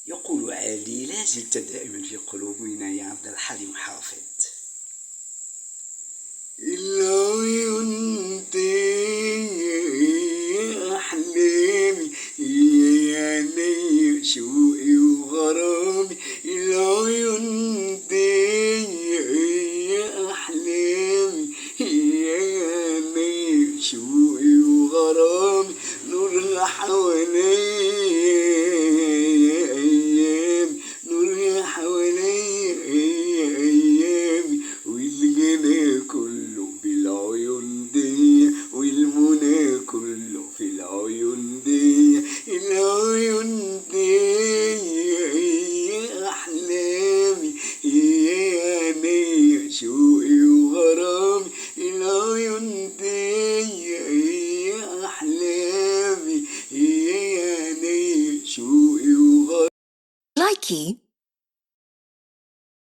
يقول علي: لا زلت دائما في قلوبنا يا عبد الحليم حافظ. العيون يا أحلامي يا عيني شوقي وغرامي، العيون يا أحلامي يا عيني شوقي وغرامي، نورها حواليا أيامي، نورها حواليا أيامي، والجنى كله بالعيون دي، والمنى كله في العيون دي، العيون دي يا أحلامي يا عيني شوقي وغرامي، العيون دي يا أحلامي يا عيني شوقي وغرامي. Likey